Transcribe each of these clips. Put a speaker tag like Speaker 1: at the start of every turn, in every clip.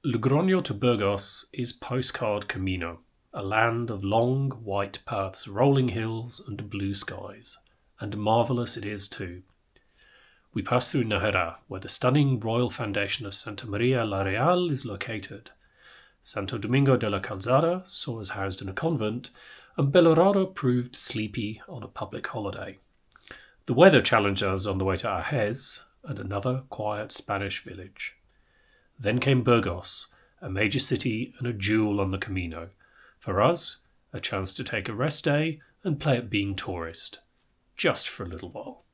Speaker 1: Logroño to Burgos is postcard Camino, a land of long white paths, rolling hills and blue skies, and marvellous it is too. We pass through Nájera, where the stunning royal foundation of Santa Maria la Real is located. Santo Domingo de la Calzada saw us housed in a convent, and Belorado proved sleepy on a public holiday. The weather challenged us on the way to Agés and another quiet Spanish village. Then came Burgos, a major city and a jewel on the Camino. For us, a chance to take a rest day and play at being tourist. Just for a little while.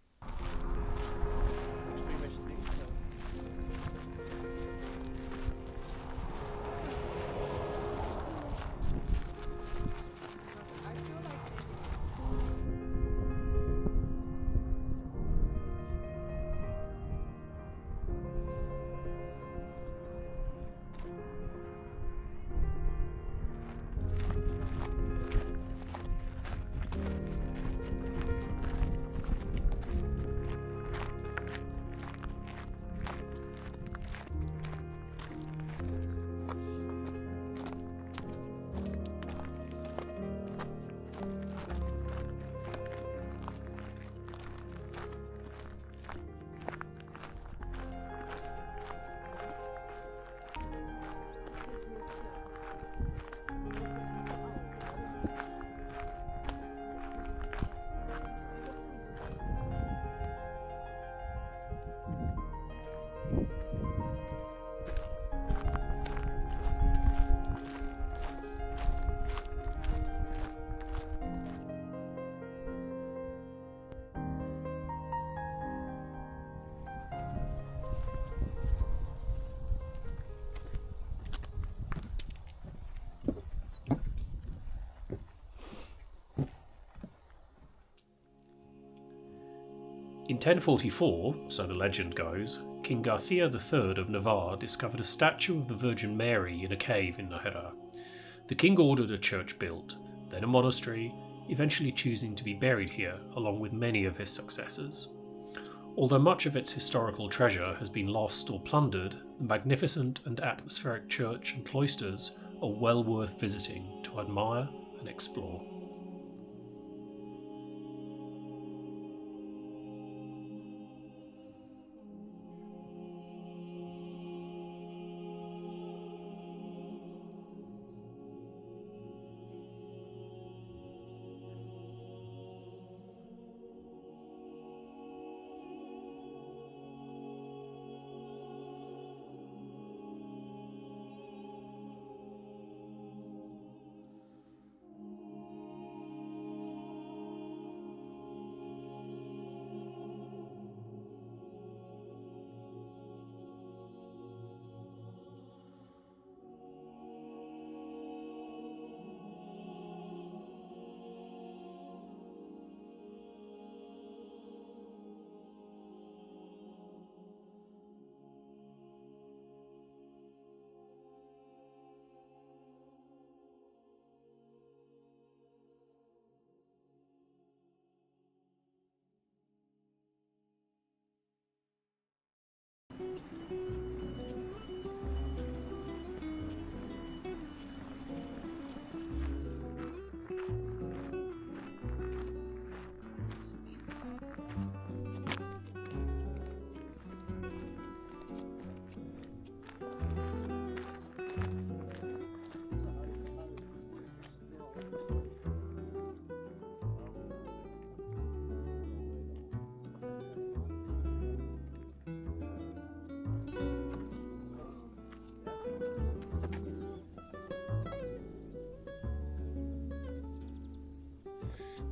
Speaker 1: In 1044, so the legend goes, King Garcia III of Navarre discovered a statue of the Virgin Mary in a cave in Nájera. The king ordered a church built, then a monastery, eventually choosing to be buried here along with many of his successors. Although much of its historical treasure has been lost or plundered, the magnificent and atmospheric church and cloisters are well worth visiting to admire and explore.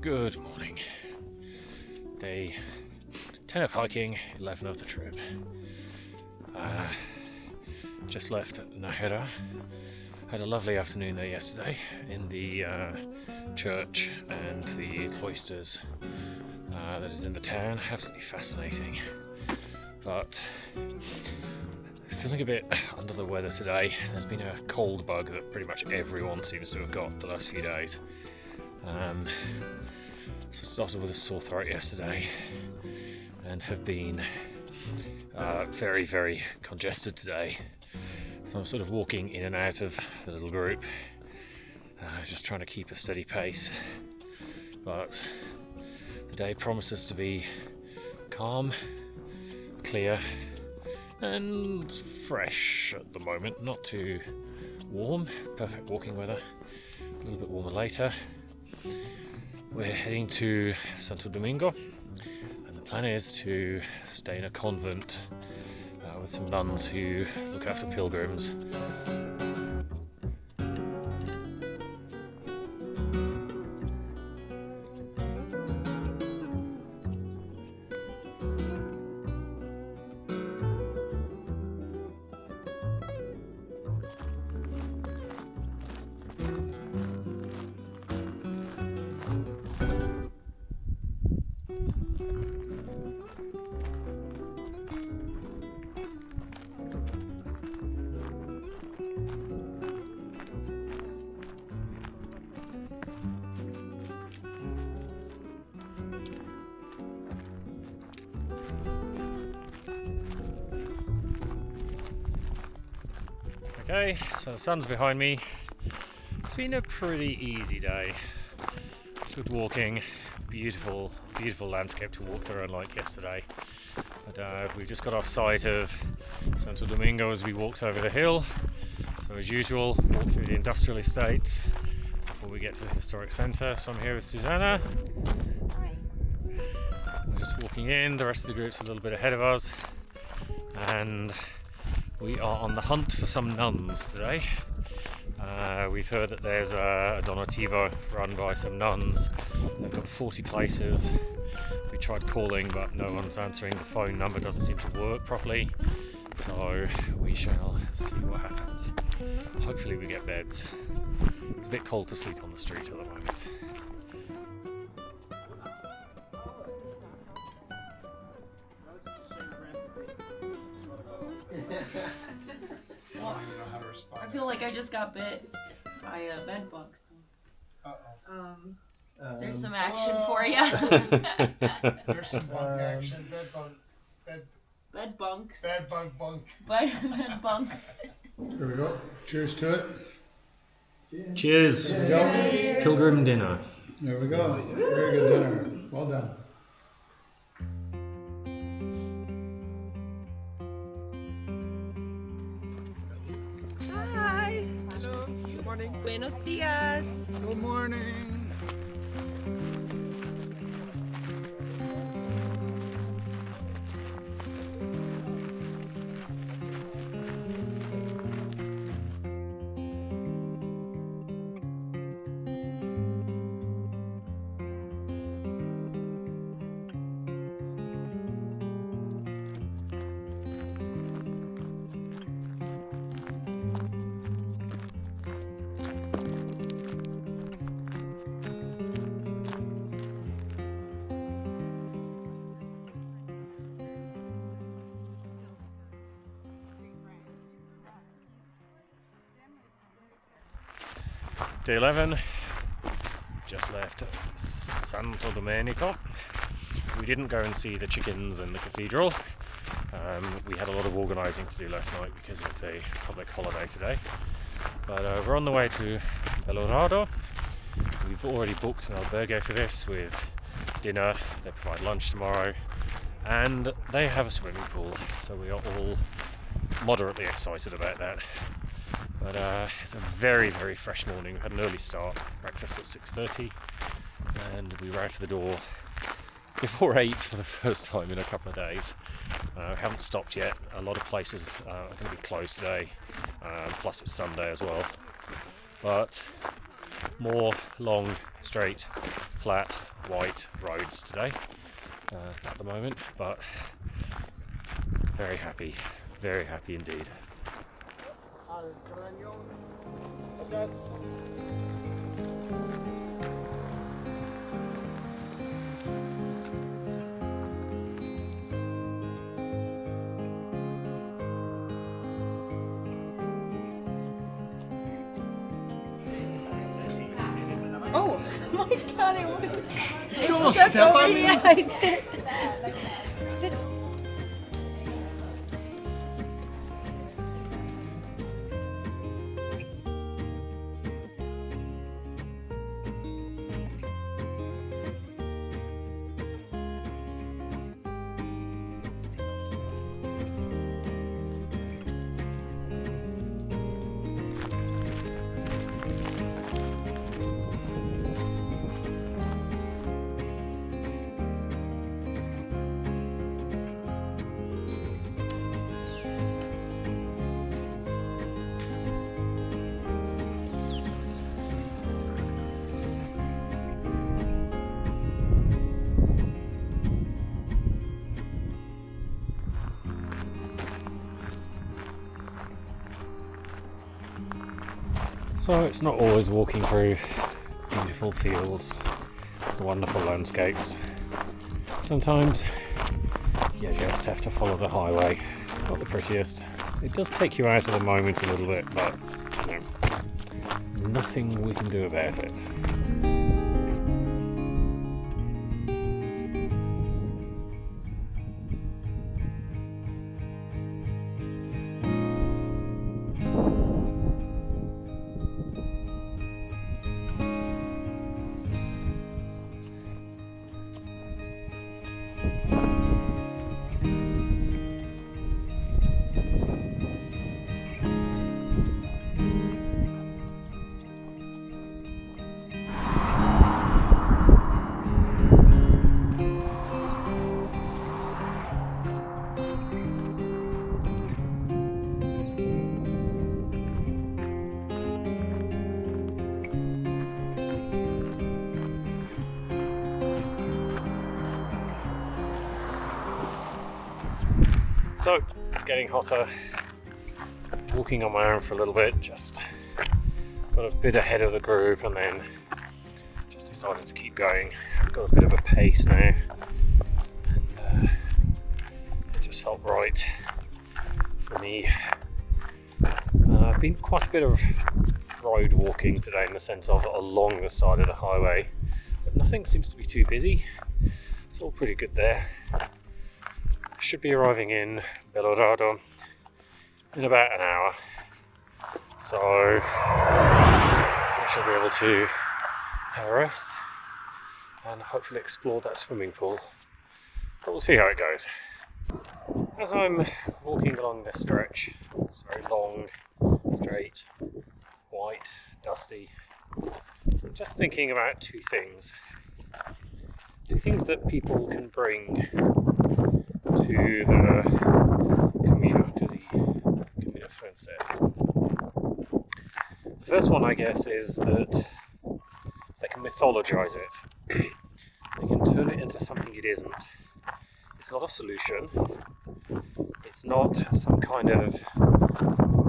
Speaker 1: Good morning. Day 10 of hiking, 11 of the trip. Just left Nájera. Had a lovely afternoon there yesterday in the church and the cloisters that is in the town. Absolutely fascinating. But feeling a bit under the weather today. There's been a cold bug that pretty much everyone seems to have got the last few days. So I started with a sore throat yesterday and have been very, very congested today. So I'm sort of walking in and out of the little group, just trying to keep a steady pace. But the day promises to be calm, clear, and fresh at the moment. Not too warm, perfect walking weather. A little bit warmer later. We're heading to Santo Domingo, and the plan is to stay in a convent with some nuns who look after pilgrims. Okay, so the sun's behind me. It's been a pretty easy day. Good walking, beautiful landscape to walk through, unlike yesterday. But we just got off sight of Santo Domingo as we walked over the hill. So as usual, walk through the industrial estate before we get to the historic centre. So I'm here with Susanna. We're just walking in, the rest of the group's a little bit ahead of us. And we are on the hunt for some nuns today. We've heard that there's a donativo run by some nuns. They've got 40 places. We tried calling, but no one's answering. The phone number doesn't seem to work properly. So we shall see what happens. Hopefully we get beds. It's a bit cold to sleep on the street at the moment.
Speaker 2: I feel like I just got bit by a bed bug. So. There's some action for you.
Speaker 3: There's some bug action.
Speaker 2: Bed bunks.
Speaker 3: Bed bug bunk.
Speaker 2: Bed bunks.
Speaker 3: Here we go. Cheers to it.
Speaker 1: Cheers.
Speaker 3: There we go.
Speaker 1: Pilgrim dinner.
Speaker 3: There we go. Very good dinner. Well done.
Speaker 4: Hi. Hello. Good morning. Buenos días.
Speaker 3: Good morning.
Speaker 1: Day 11, just left Santo Domingo. We didn't go and see the chickens and the cathedral. We had a lot of organising to do last night because of the public holiday today. But we're on the way to Belorado. We've already booked an albergue for this with dinner. They provide lunch tomorrow and they have a swimming pool, so we are all moderately excited about that. But it's a very fresh morning. We had an early start, breakfast at 6:30, and we were out of the door before 8 for the first time in a couple of days. We haven't stopped yet. A lot of places are going to be closed today, plus it's Sunday as well. But more long, straight, flat, white roads today at the moment, but very happy indeed.
Speaker 4: Oh my god, it was.
Speaker 3: Don't step on me.
Speaker 4: I did.
Speaker 1: So it's not always walking through beautiful fields, wonderful landscapes. Sometimes you just have to follow the highway. Not the prettiest. It does take you out of the moment a little bit, but you know, nothing we can do about it. So it's getting hotter. Walking on my own for a little bit, just got a bit ahead of the group and then just decided to keep going. I've got a bit of a pace now and it just felt right for me. I've been quite a bit of road walking today in the sense of along the side of the highway, but nothing seems to be too busy. It's all pretty good there. Should be arriving in Belorado in about an hour, so I should be able to have a rest and hopefully explore that swimming pool, but we'll see how it goes. As I'm walking along this stretch, it's very long, straight, white, dusty, I'm just thinking about two things that people can bring to the Camino Francés. The first one, I guess, is that they can mythologize it. They can turn it into something it isn't. It's not a solution. It's not some kind of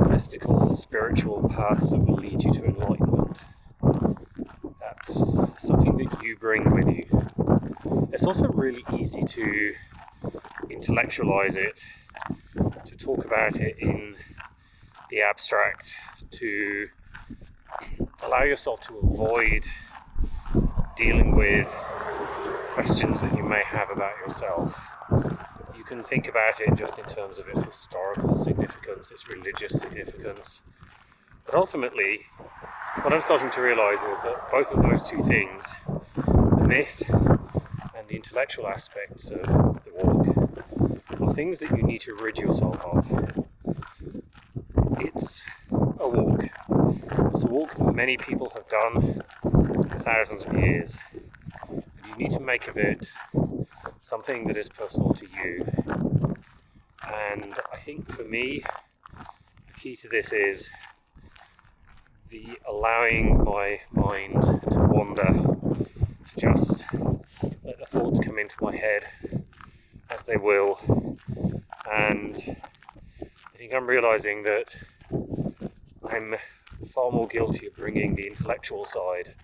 Speaker 1: mystical, spiritual path that will lead you to enlightenment. That's something that you bring with you. It's also really easy to intellectualize it, to talk about it in the abstract, to allow yourself to avoid dealing with questions that you may have about yourself. You can think about it just in terms of its historical significance, its religious significance. But ultimately, what I'm starting to realise is that both of those two things, the myth and the intellectual aspects of the walk, are things that you need to rid yourself of. It's a walk. It's a walk that many people have done for thousands of years. And you need to make of it something that is personal to you. And I think for me, the key to this is the allowing my mind to wander, to just let the thoughts come into my head as they will. And I think I'm realising that I'm far more guilty of bringing the intellectual side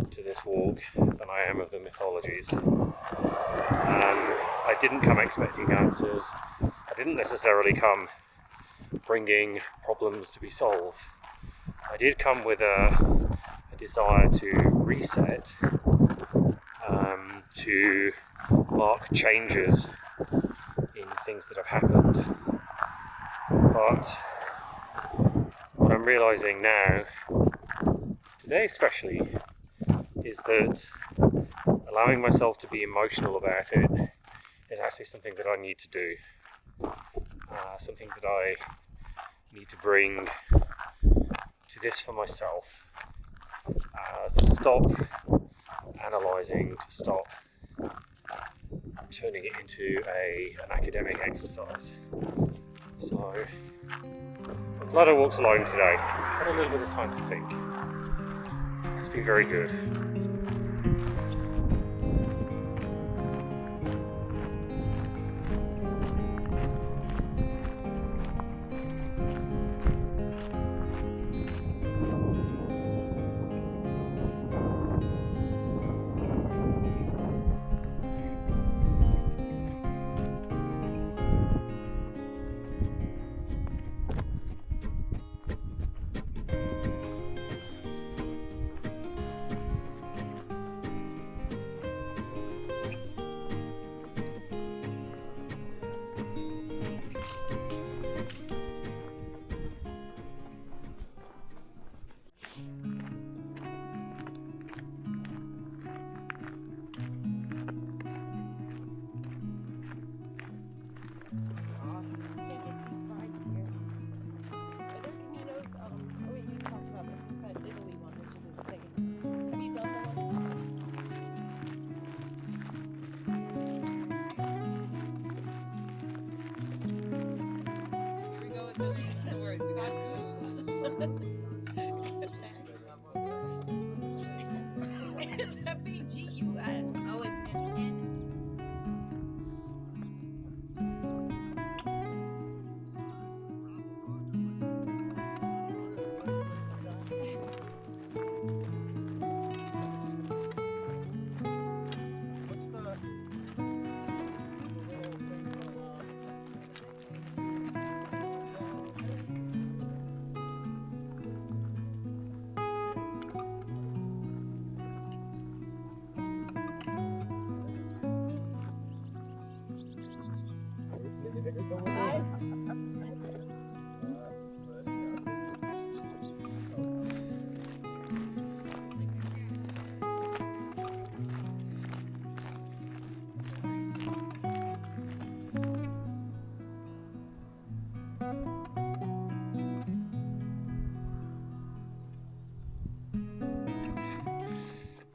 Speaker 1: to this walk than I am of the mythologies. I didn't come expecting answers. I didn't necessarily come bringing problems to be solved. I did come with a desire to reset, to mark changes in things that have happened. But what I'm realising now, today especially, is that allowing myself to be emotional about it is actually something that I need to do. Something that I need to bring to this for myself. To stop analysing, to stop turning it into an academic exercise. So, I'm glad I walked alone today. Had a little bit of time to think. It's been very good.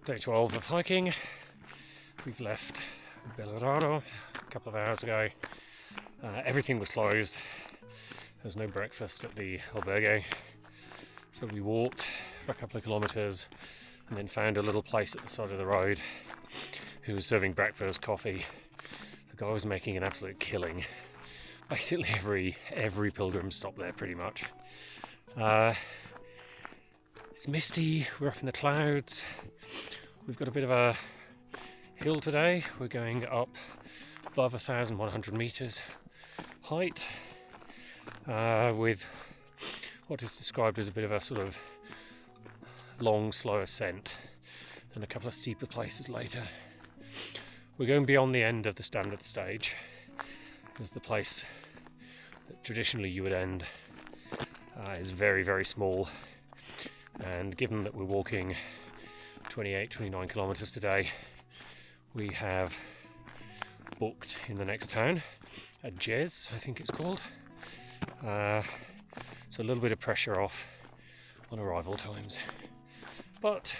Speaker 1: Day 12 of hiking. We've left Belorado a couple of hours ago. Everything was closed. There's no breakfast at the albergue. So we walked for a couple of kilometres and then found a little place at the side of the road who was serving breakfast, coffee. The guy was making an absolute killing. Basically every pilgrim stopped there pretty much. It's misty, we're up in the clouds. We've got a bit of a hill today. We're going up above 1,100 metres height with what is described as a bit of a sort of long, slow ascent, and a couple of steeper places later. We're going beyond the end of the standard stage. There's the place that traditionally you would end. Is very, very small, and given that we're walking 29 kilometres today, we have booked in the next town, Agés, I think it's called. So a little bit of pressure off on arrival times, but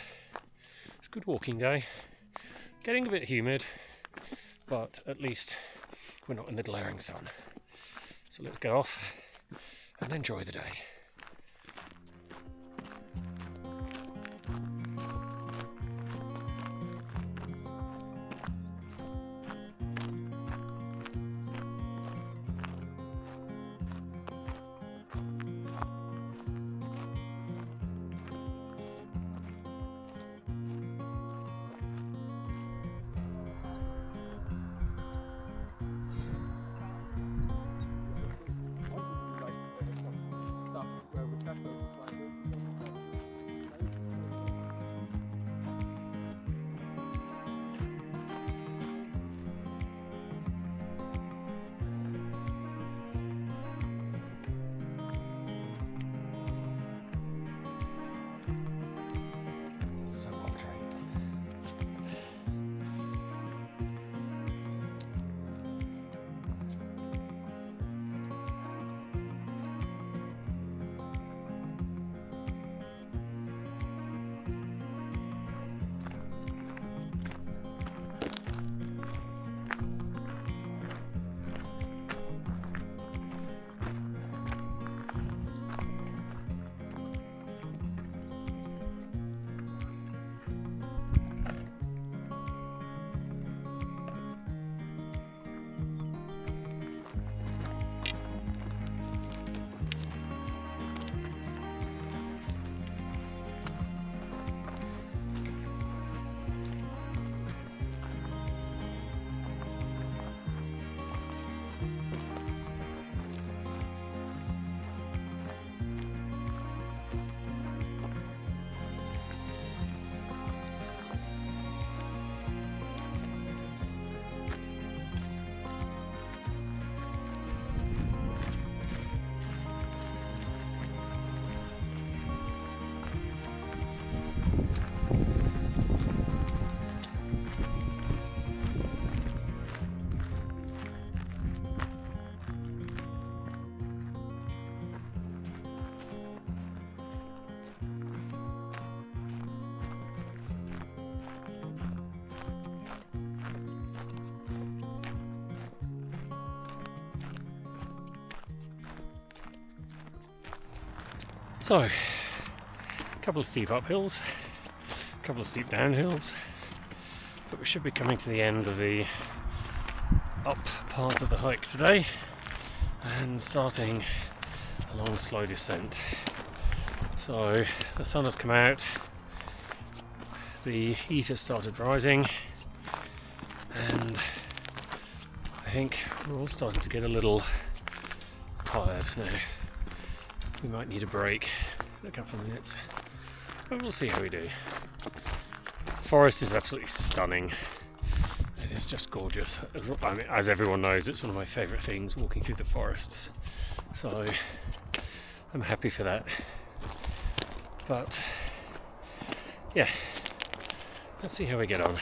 Speaker 1: it's a good walking day. Getting a bit humid, but at least we're not in the glaring sun. So let's get off and enjoy the day. So, a couple of steep uphills, a couple of steep downhills, but we should be coming to the end of the up part of the hike today and starting a long slow descent. So the sun has come out, the heat has started rising, and I think we're all starting to get a little tired now. We might need a break in a couple of minutes, but we'll see how we do. The forest is absolutely stunning. It is just gorgeous. I mean, as everyone knows, it's one of my favourite things, walking through the forests. So I'm happy for that. But yeah, let's see how we get on.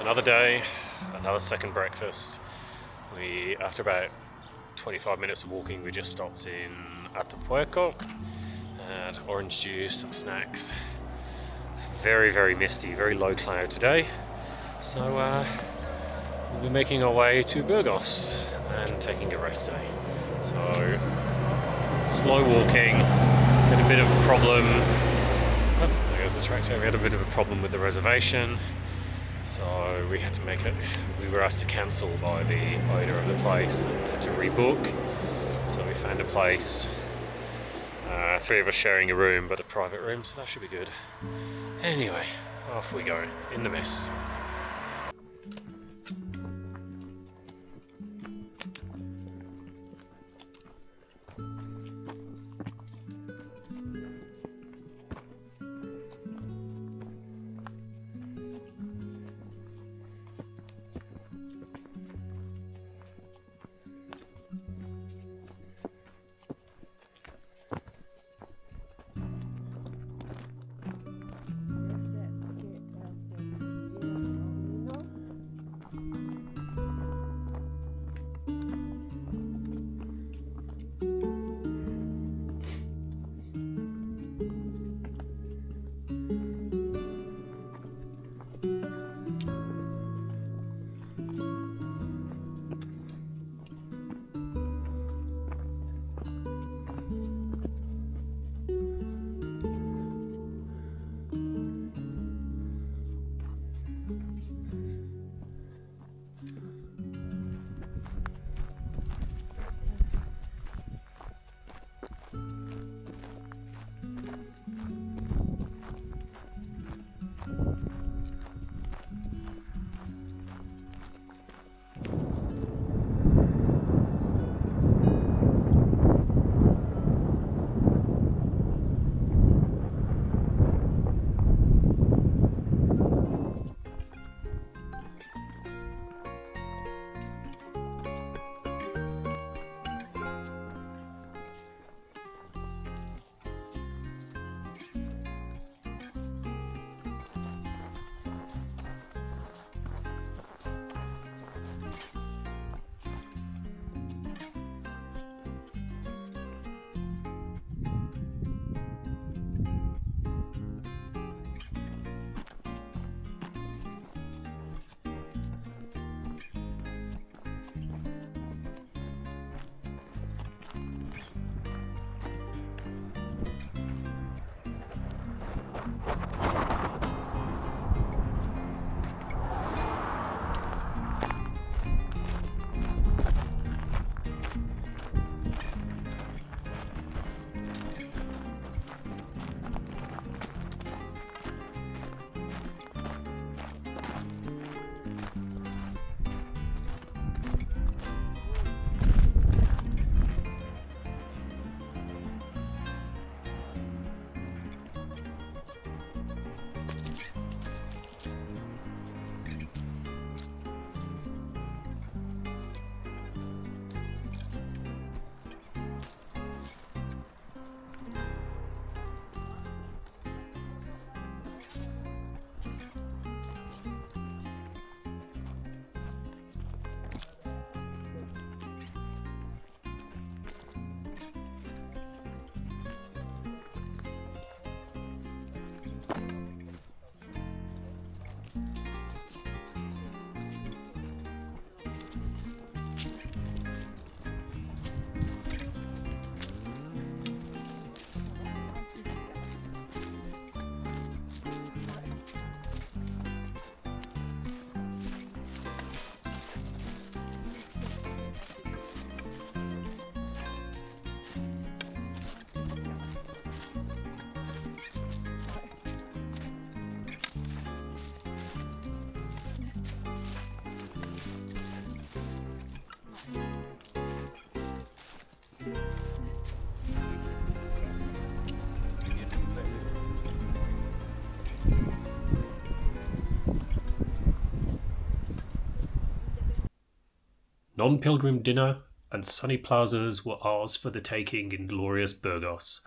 Speaker 1: Another day, another second breakfast. After about 25 minutes of walking, we just stopped in Atapuerco, had orange juice, some snacks. It's very, very misty, very low cloud today. So we'll be making our way to Burgos and taking a rest day. So slow walking, had a bit of a problem. Oh, there goes the tractor. We had a bit of a problem with the reservation. So we had to we were asked to cancel by the owner of the place and had to rebook. So we found a place, 3 of us sharing a room, but a private room, so that should be good. Anyway, off we go, in the mist. Non-pilgrim dinner and sunny plazas were ours for the taking in glorious Burgos.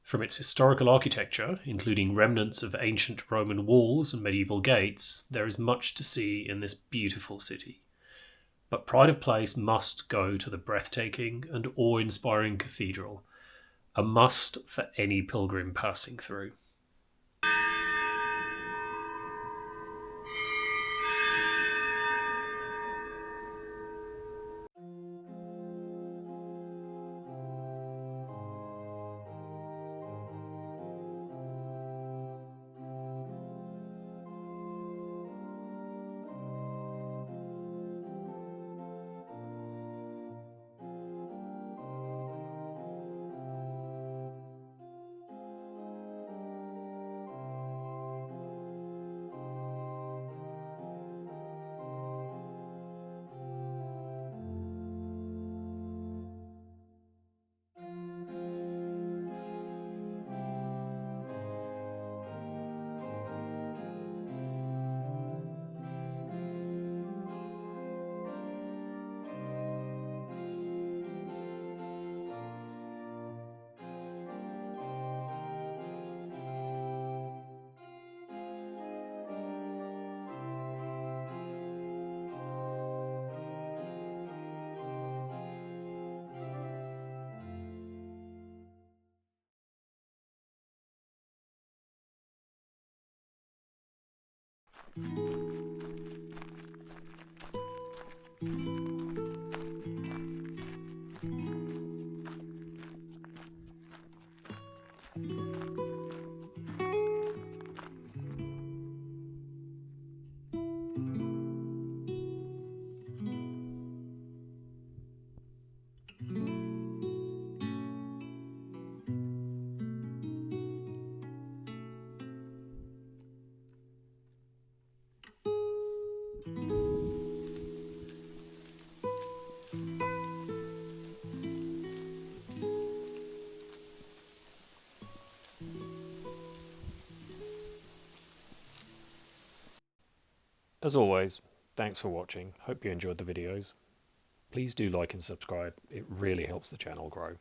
Speaker 1: From its historical architecture, including remnants of ancient Roman walls and medieval gates, there is much to see in this beautiful city. But pride of place must go to the breathtaking and awe-inspiring cathedral, a must for any pilgrim passing through. As always, thanks for watching. Hope you enjoyed the videos. Please do like and subscribe. It really helps the channel grow.